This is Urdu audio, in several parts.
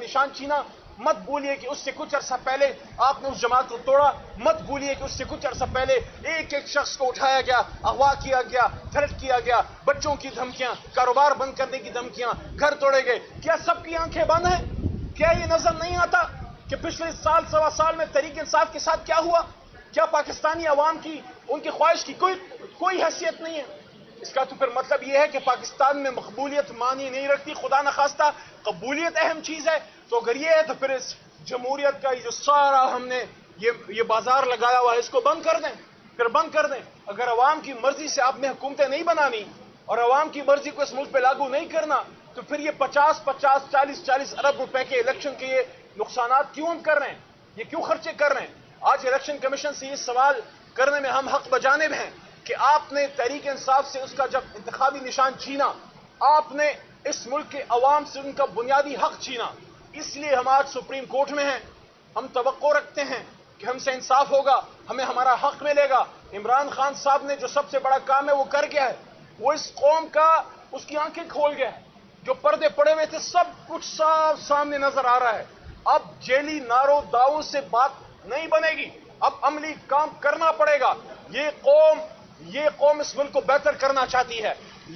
نشان چھینا، مت بھولیے کہ اس سے کچھ عرصہ پہلے آپ نے اس جماعت کو توڑا، مت بھولیے کہ اس سے کچھ عرصہ پہلے ایک ایک شخص کو اٹھایا گیا، اغوا کیا گیا، تھرٹ کیا گیا، بچوں کی دھمکیاں، کاروبار بند کرنے کی دھمکیاں، گھر توڑے گئے۔ کیا سب کی آنکھیں بند ہیں؟ کیا یہ نظر نہیں آتا کہ پچھلے سال سوا سال میں تحریک انصاف کے ساتھ کیا ہوا؟ کیا پاکستانی عوام کی، ان کی خواہش کی کوئی حیثیت نہیں ہے؟ اس کا تو پھر مطلب یہ ہے کہ پاکستان میں مقبولیت معنی نہیں رکھتی، خدا نخواستہ قبولیت اہم چیز ہے۔ تو اگر یہ ہے تو پھر اس جمہوریت کا یہ جو سارا ہم نے یہ بازار لگایا ہوا ہے، اس کو بند کر دیں، پھر بند کر دیں۔ اگر عوام کی مرضی سے آپ نے حکومتیں نہیں بنانی اور عوام کی مرضی کو اس ملک پہ لاگو نہیں کرنا، تو پھر یہ 40 ارب روپے کے الیکشن کے یہ نقصانات کیوں ہم کر رہے ہیں؟ یہ کیوں خرچے کر رہے ہیں؟ آج الیکشن کمیشن سے یہ سوال کرنے میں ہم حق بجانب ہیں کہ آپ نے تحریک انصاف سے اس کا جب انتخابی نشان چھینا، آپ نے اس ملک کے عوام سے ان کا بنیادی حق چھینا۔ اس لیے ہم آج سپریم کورٹ میں ہیں، ہم توقع رکھتے ہیں کہ ہم سے انصاف ہوگا، ہمیں ہمارا حق ملے گا۔ عمران خان صاحب نے جو سب سے بڑا کام ہے وہ کر گیا ہے، وہ اس قوم کا، اس کی آنکھیں کھول گیا ہے۔ جو پردے پڑے ہوئے تھے سب کچھ صاف سامنے نظر آ رہا ہے۔ اب جیلی ناروں داؤں سے بات نہیں بنے گی، اب عملی کام کرنا پڑے گا۔ یہ قوم اس ملک کو بہتر کرنا چاہتی ہے،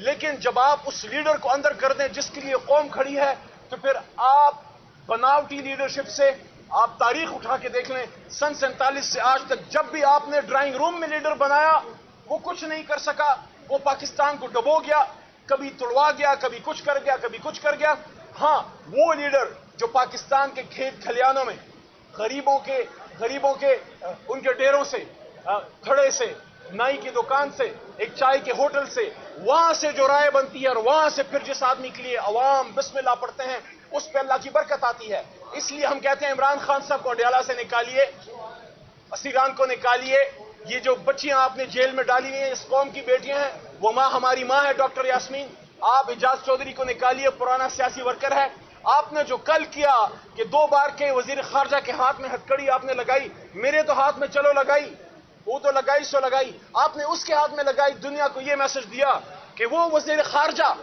لیکن جب آپ اس لیڈر کو اندر کر دیں جس کے لیے قوم کھڑی ہے، تو پھر آپ بناوٹی لیڈرشپ سے آپ تاریخ اٹھا کے دیکھ لیں، سن 47 سے آج تک جب بھی آپ نے ڈرائنگ روم میں لیڈر بنایا وہ کچھ نہیں کر سکا، وہ پاکستان کو ڈبو گیا، کبھی توڑوا گیا، کبھی کچھ کر گیا، کبھی کچھ کر گیا۔ ہاں، وہ لیڈر جو پاکستان کے کھیت کھلیانوں میں غریبوں کے ان کے ڈیروں سے، تھڑے سے، نائی کی دکان سے، ایک چائے کے ہوٹل سے، وہاں سے جو رائے بنتی ہے اور وہاں سے پھر جس آدمی کے لیے عوام بسم اللہ پڑھتے ہیں اس پہ اللہ کی برکت آتی ہے۔ اس لیے ہم کہتے ہیں عمران خان صاحب کو اڈیالہ سے نکالیے، اسیران کو نکالیے، یہ جو بچیاں آپ نے جیل میں ڈالی ہیں اس قوم کی بیٹیاں ہیں، وہ ماں ہماری ماں ہے ڈاکٹر یاسمین۔ آپ اعجاز چودھری کو نکالیے، پرانا سیاسی ورکر ہے۔ آپ نے جو کل کیا کہ 2 بار کے وزیر خارجہ کے ہاتھ میں ہتھکڑی آپ نے لگائی، میرے تو ہاتھ میں چلو لگائی، وہ تو لگائی سو لگائی، آپ نے اس کے ہاتھ میں لگائی، دنیا کو یہ میسج دیا کہ وہ وزیر خارجہ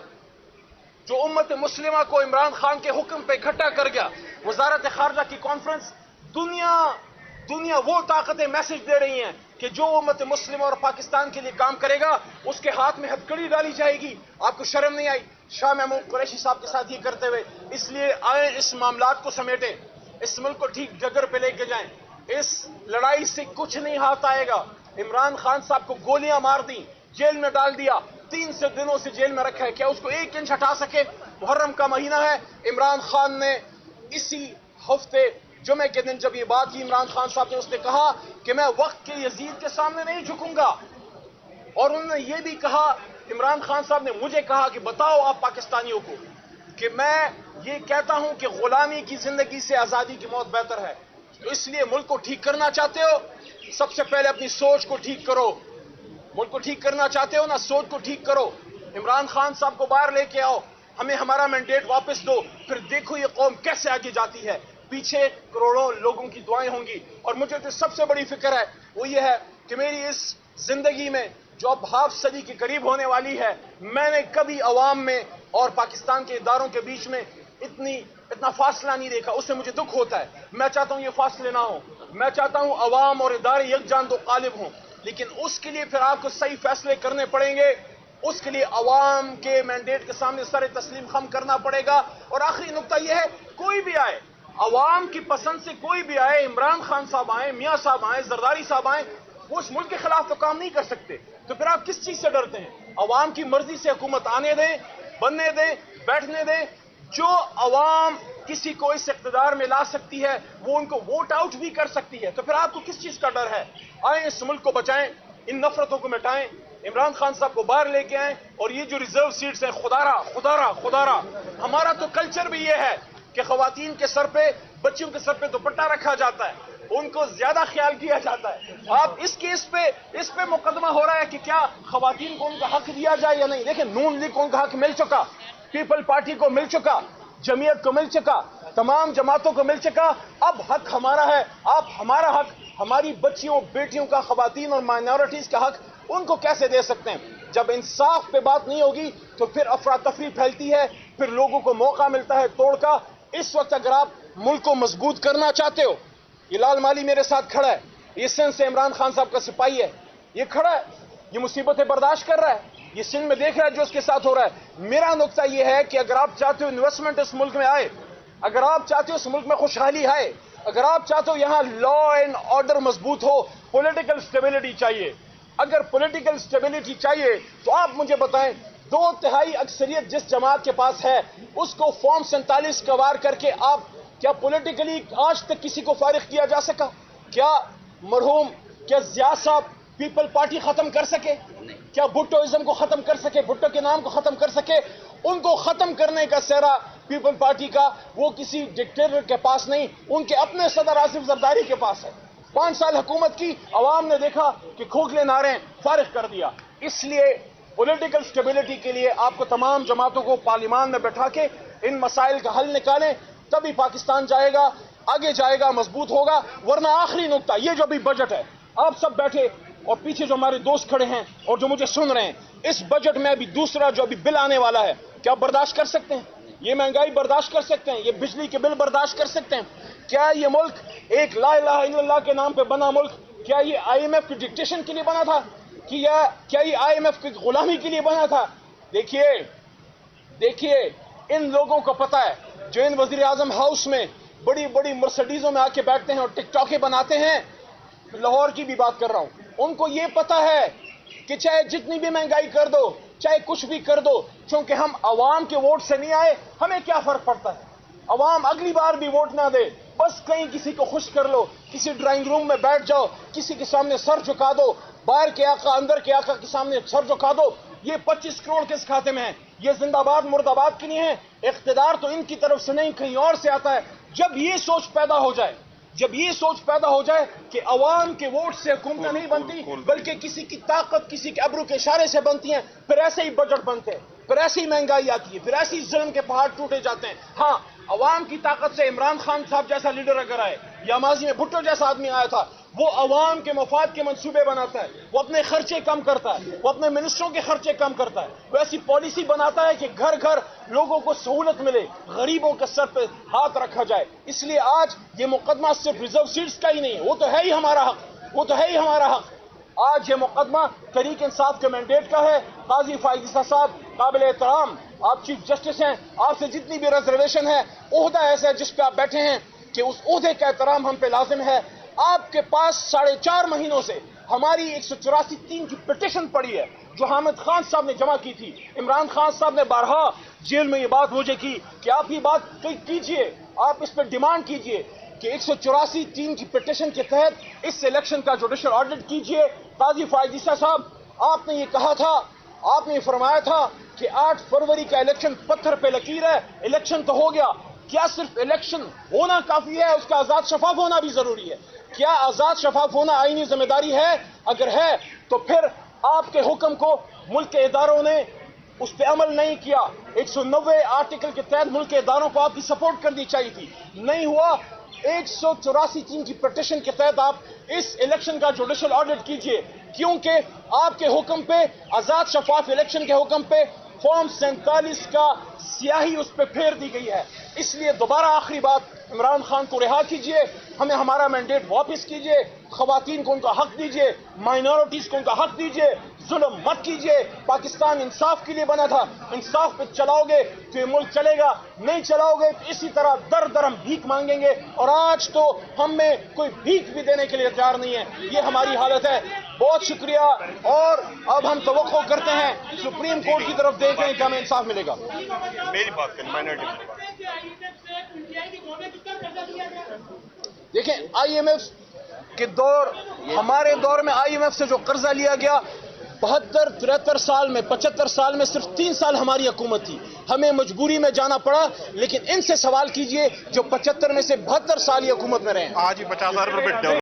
جو امت مسلمہ کو عمران خان کے حکم پہ اکٹھا کر گیا، وزارت خارجہ کی کانفرنس، دنیا وہ طاقتیں میسج دے رہی ہیں کہ جو امت مسلمہ اور پاکستان کے لیے کام کرے گا اس کے ہاتھ میں ہتھکڑی ڈالی جائے گی۔ آپ کو شرم نہیں آئی شاہ محمود قریشی صاحب کے ساتھ یہ کرتے ہوئے؟ اس لیے آئیں اس معاملات کو سمیٹیں، اس ملک کو ٹھیک جگر پہ لے کے جائیں۔ اس لڑائی سے کچھ نہیں ہاتھ آئے گا۔ عمران خان صاحب کو گولیاں مار دیں، جیل میں ڈال دیا، 3 دنوں سے جیل میں رکھا ہے، کیا اس کو 1 انچ ہٹا سکے؟ محرم کا مہینہ ہے، عمران خان نے اسی ہفتے جمعے کے دن جب یہ بات کی عمران خان صاحب نے، اس نے کہا کہ میں وقت کے یزید کے سامنے نہیں جھکوں گا، اور انہوں نے یہ بھی کہا، عمران خان صاحب نے مجھے کہا کہ بتاؤ آپ پاکستانیوں کو کہ میں یہ کہتا ہوں کہ غلامی کی زندگی سے آزادی کی موت بہتر ہے۔ تو اس لیے ملک کو ٹھیک کرنا چاہتے ہو، سب سے پہلے اپنی سوچ کو ٹھیک کرو۔ ملک کو ٹھیک کرنا چاہتے ہو نا، سوچ کو ٹھیک کرو۔ عمران خان صاحب کو باہر لے کے آؤ، ہمیں ہمارا مینڈیٹ واپس دو، پھر دیکھو یہ قوم کیسے آگے جاتی ہے۔ پیچھے کروڑوں لوگوں کی دعائیں ہوں گی، اور مجھے جو سب سے بڑی فکر ہے وہ یہ ہے کہ میری اس زندگی میں جو اب ہاف صدی کے قریب ہونے والی ہے، میں نے کبھی عوام میں اور پاکستان کے اداروں کے بیچ میں اتنا فاصلہ نہیں دیکھا، اس سے مجھے دکھ ہوتا ہے۔ میں چاہتا ہوں یہ فاصلے نہ ہوں، میں چاہتا ہوں عوام اور ادارے یکجان دو غالب ہوں، لیکن اس کے لیے پھر آپ کو صحیح فیصلے کرنے پڑیں گے، اس کے لیے عوام کے مینڈیٹ کے سامنے سر تسلیم خم کرنا پڑے گا۔ اور آخری نقطہ یہ ہے، کوئی بھی آئے، عوام کی پسند سے کوئی بھی آئے، عمران خان صاحب آئیں، میاں صاحب آئیں، زرداری صاحب آئیں، وہ اس ملک کے خلاف تو کام نہیں کر سکتے، تو پھر آپ کس چیز سے ڈرتے ہیں؟ عوام کی مرضی سے حکومت آنے دیں، بننے دیں، بیٹھنے دیں۔ جو عوام کسی کو اس اقتدار میں لا سکتی ہے وہ ان کو ووٹ آؤٹ بھی کر سکتی ہے، تو پھر آپ کو کس چیز کا ڈر ہے؟ آئیں اس ملک کو بچائیں، ان نفرتوں کو مٹائیں، عمران خان صاحب کو باہر لے کے آئیں، اور یہ جو ریزرو سیٹس ہیں، خدا را ہمارا تو کلچر بھی یہ ہے کہ خواتین کے سر پہ، بچیوں کے سر پہ دوپٹہ رکھا جاتا ہے، ان کو زیادہ خیال کیا جاتا ہے۔ آپ اس پہ مقدمہ ہو رہا ہے کہ کیا خواتین کو ان کا حق دیا جائے یا نہیں۔ دیکھیں، نون لیگ کو ان کا حق مل چکا، پیپل پارٹی کو مل چکا، جمعیت کو مل چکا، تمام جماعتوں کو مل چکا، اب حق ہمارا ہے۔ آپ ہمارا حق، ہماری بچیوں، بیٹیوں کا، خواتین اور مائنورٹیز کا حق ان کو کیسے دے سکتے ہیں؟ جب انصاف پہ بات نہیں ہوگی تو پھر افراتفری پھیلتی ہے، پھر لوگوں کو موقع ملتا ہے توڑ کا۔ اس وقت اگر آپ ملک کو مضبوط کرنا چاہتے ہو، یہ لال مالی میرے ساتھ کھڑا ہے، یہ سندھ سے عمران خان صاحب کا سپاہی ہے، یہ کھڑا ہے، یہ مصیبتیں برداشت کر رہا ہے، یہ سندھ میں دیکھ رہا ہے جو اس کے ساتھ ہو رہا ہے۔ میرا نقطہ یہ ہے کہ اگر آپ چاہتے ہو انویسٹمنٹ اس ملک میں آئے، اگر آپ چاہتے ہو اس ملک میں خوشحالی آئے، اگر آپ چاہتے ہو یہاں لا اینڈ آرڈر مضبوط ہو، پولیٹیکل سٹیبلٹی چاہیے، اگر پولیٹیکل سٹیبلٹی چاہیے تو آپ مجھے بتائیں 2/3 اکثریت جس جماعت کے پاس ہے اس کو فارم 47 کا وار کر کے آپ کیا پولیٹیکلی آج تک کسی کو فارغ کیا جا سکا؟ کیا مرحوم ضیاء صاحب پیپل پارٹی ختم کر سکے؟ کیا بھٹوازم کو ختم کر سکے؟ بھٹو کے نام کو ختم کر سکے؟ ان کو ختم کرنے کا سہرا پیپل پارٹی کا وہ کسی ڈکٹیٹر کے پاس نہیں، ان کے اپنے صدر آصف زرداری کے پاس ہے۔ 5 سال حکومت کی، عوام نے دیکھا کہ کھوکھلے نعرے فارغ کر دیا۔ اس لیے پولیٹیکل سٹیبلٹی کے لیے آپ کو تمام جماعتوں کو پارلیمان میں بٹھا کے ان مسائل کا حل نکالیں، تبھی پاکستان جائے گا، آگے جائے گا، مضبوط ہوگا۔ ورنہ آخری نقطہ یہ جو بھی بجٹ ہے، آپ سب بیٹھے اور پیچھے جو ہمارے دوست کھڑے ہیں اور جو مجھے سن رہے ہیں، اس بجٹ میں ابھی دوسرا جو ابھی بل آنے والا ہے، کیا برداشت کر سکتے ہیں؟ یہ مہنگائی برداشت کر سکتے ہیں؟ یہ بجلی کے بل برداشت کر سکتے ہیں؟ کیا یہ ملک ایک لا الہ الا اللہ کے نام پہ بنا ملک، کیا یہ IMF کی ڈکٹیشن کے لیے بنا تھا؟ کیا یہ IMF کی غلامی کے لیے بنا تھا؟ دیکھیے ان لوگوں کو پتا ہے جو ان وزیر اعظم ہاؤس میں بڑی بڑی مرسڈیزوں میں آ کے بیٹھتے ہیں اور ٹک ٹاکیں بناتے ہیں، لاہور کی بھی بات کر رہا ہوں، ان کو یہ پتا ہے کہ چاہے جتنی بھی مہنگائی کر دو، چاہے کچھ بھی کر دو، چونکہ ہم عوام کے ووٹ سے نہیں آئے، ہمیں کیا فرق پڑتا ہے؟ عوام اگلی بار بھی ووٹ نہ دے، بس کہیں کسی کو خوش کر لو، کسی ڈرائنگ روم میں بیٹھ جاؤ، کسی کے سامنے سر جھکا دو، باہر کے آقا اندر کے آقا کے سامنے سر جھکا دو۔ یہ 25 کروڑ کس کھاتے میں ہے؟ یہ زندہ آباد مرد آباد کی نہیں ہے، اقتدار تو ان کی طرف سے نہیں کہیں اور سے آتا ہے۔ جب یہ سوچ پیدا ہو جائے کہ عوام کے ووٹ سے حکومتیں نہیں بنتی بلکہ کسی کی طاقت، کسی کے ابرو کے اشارے سے بنتی ہیں، پھر ایسے ہی بجٹ بنتے ہیں، پھر ایسی ہی مہنگائی آتی ہے، پھر ایسے ہی ظلم کے پہاڑ ٹوٹے جاتے ہیں۔ ہاں، عوام کی طاقت سے عمران خان صاحب جیسا لیڈر اگر آئے یا ماضی میں بھٹو جیسا آدمی آیا تھا، وہ عوام کے مفاد کے منصوبے بناتا ہے، وہ اپنے خرچے کم کرتا ہے، وہ اپنے منسٹروں کے خرچے کم کرتا ہے، وہ ایسی پالیسی بناتا ہے کہ گھر گھر لوگوں کو سہولت ملے، غریبوں کے سر پہ ہاتھ رکھا جائے۔ اس لیے آج یہ مقدمہ صرف ریزرو سیٹس کا ہی نہیں ہے، وہ تو ہے ہی ہمارا حق، آج یہ مقدمہ تحریک انصاف کے مینڈیٹ کا ہے۔ قاضی فائز عیسیٰ صاحب قابل احترام، آپ چیف جسٹس ہیں، آپ سے جتنی بھی ریزرویشن ہے، عہدہ ایسا ہے جس پہ آپ بیٹھے ہیں کہ اس عہدے کا احترام ہم پہ لازم ہے۔ آپ کے پاس 4.5 مہینوں سے ہماری 184(3) کی پٹیشن پڑی ہے جو حامد خان صاحب نے جمع کی تھی۔ عمران خان صاحب نے بارہا جیل میں یہ بات مجھے کی کہ آپ یہ بات کیجئے، آپ اس پہ ڈیمانڈ کیجئے کہ 184(3) کی پٹیشن کے تحت اس الیکشن کا جوڈیشل آڈٹ کیجئے۔ قاضی فائز عیسیٰ صاحب، آپ نے یہ کہا تھا، آپ نے یہ فرمایا تھا کہ 8 فروری کا الیکشن پتھر پہ لکیر ہے، الیکشن تو ہو گیا، کیا صرف الیکشن ہونا کافی ہے؟ اس کا آزاد شفاف ہونا بھی ضروری ہے۔ کیا آزاد شفاف ہونا آئینی ذمہ داری ہے؟ اگر ہے تو پھر آپ کے حکم کو ملک کے اداروں نے اس پہ عمل نہیں کیا۔ 190 آرٹیکل کے تحت ملک کے اداروں کو آپ کی سپورٹ کرنی چاہیے تھی، نہیں ہوا۔ 184(3) کی پٹیشن کے تحت آپ اس الیکشن کا جوڈیشل آڈٹ کیجئے، کیونکہ آپ کے حکم پہ، آزاد شفاف الیکشن کے حکم پہ فارم 47 کا سیاہی اس پہ پھیر دی گئی ہے۔ اس لیے دوبارہ آخری بات، عمران خان کو رہا کیجئے، ہمیں ہمارا مینڈیٹ واپس کیجئے، خواتین کو ان کا حق دیجئے، مائنورٹیز کو ان کا حق دیجئے، ظلم مت کیجئے۔ پاکستان انصاف کے لیے بنا تھا، انصاف پہ چلاؤ گے تو یہ ملک چلے گا، نہیں چلاؤ گے تو اسی طرح در در ہم بھیک مانگیں گے، اور آج تو ہم میں کوئی بھیک بھی دینے کے لیے تیار نہیں ہے۔ یہ ہماری حالت ہے۔ بہت شکریہ، اور اب ہم توقع کرتے ہیں سپریم کورٹ کی طرف دیکھ رہے ہیں کہ ہمیں انصاف ملے گا۔ میری بات کریں، مائنورٹی دیکھیں، IMF کے دور، ہمارے دور میں IMF سے جو قرضہ لیا گیا 72-73 سال میں، 75 سال میں صرف 3 سال ہماری حکومت تھی، ہمیں مجبوری میں جانا پڑا، لیکن ان سے سوال کیجئے جو 75 میں سے 72 سال یہ حکومت میں رہے ہیں۔ آج ہی 50,000 روپے